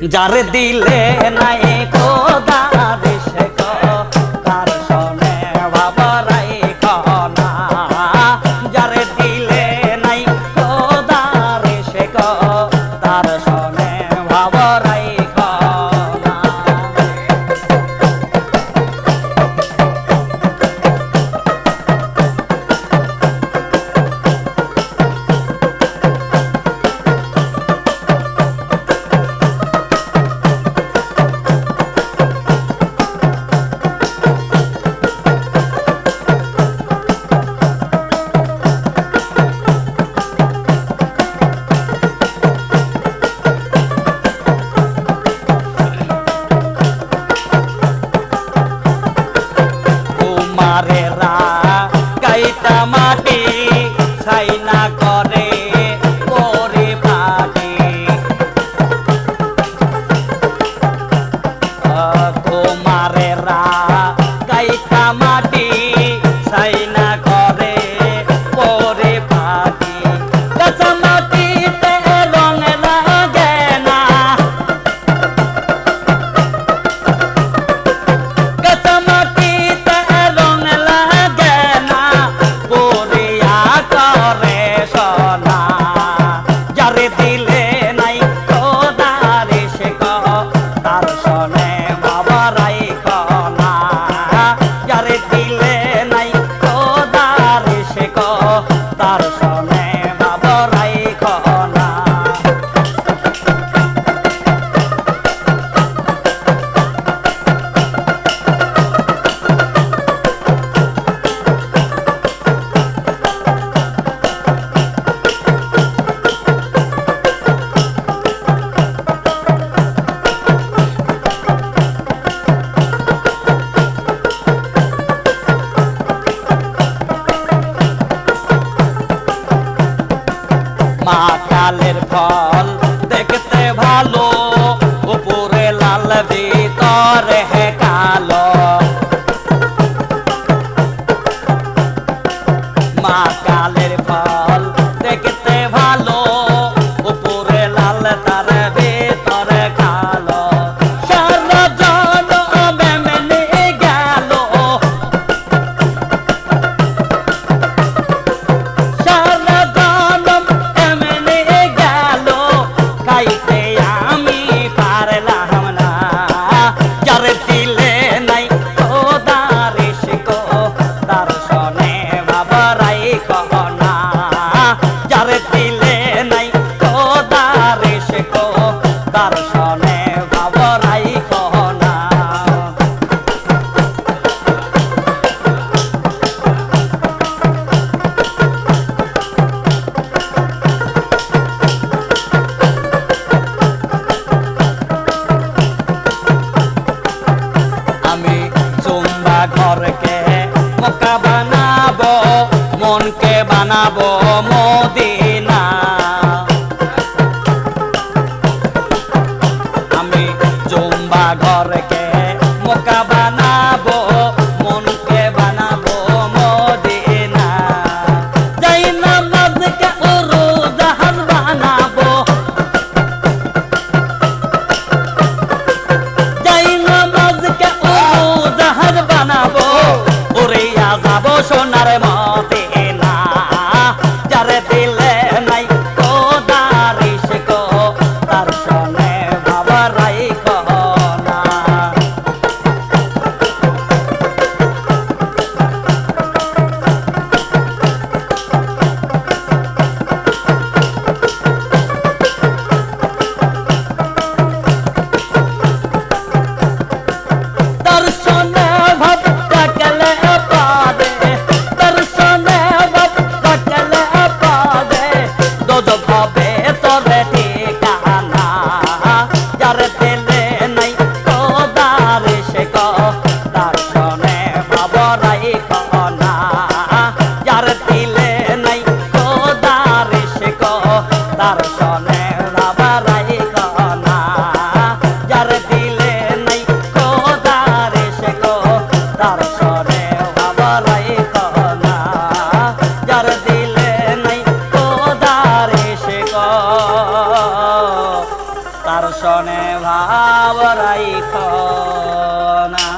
যারে দিলে নাই খোদার সে তার শোনে বাবারাই কনা যারে দিলে নাই খোদার সে তার শোনে বাবারাই কনা মারেরা গাইতা মাটি ছাইনা করে পরে পাটি তোমারেরা গাইতা মাটি ছাইনা করে পরে পাটি কাঁচা মাটিতে রং লাগে না কাঁচা মাটিতে রং লাগে না পরিয়া করে সোনা যারে দিলে নাই খোদারে সে তার শোনে বাবারাই কনা যারে দিলে নাই খোদারে সে তার শোনে বাবারাই কনা মা কালের ফল দেখতে ভালো উপরে লাল ভিতরে কালো মা কালের ফল দেখতে ভালো উপরে লাল তার ভিতরে কালো সারা জনমে মেনে গেল সারা জনম এমনি গেল খাইতে আমি পারলাম না যারে দিলে নাই খোদার সে তার শোনে বাবারাই কনা যারে দিলে নাই খোদার সে তার শোনে বাবারাই কনা আমি চুম্বা ঘরকে মক্কা বানাবো মনকে বানাবো মদিনা আমি চুম্বা ঘরকে মক্কা বানাবো মনকে বানাবো মদিনা যাই নামাজকে উরুজাহান বানাবো যাই নামাজকে উরুজাহান বানাবো উড়িয়া যাবো সোনার মদিনা যারে দিলে নাই খোদার সে তার শোনে বাবারাই কনা মনে ভাব রাইখ না।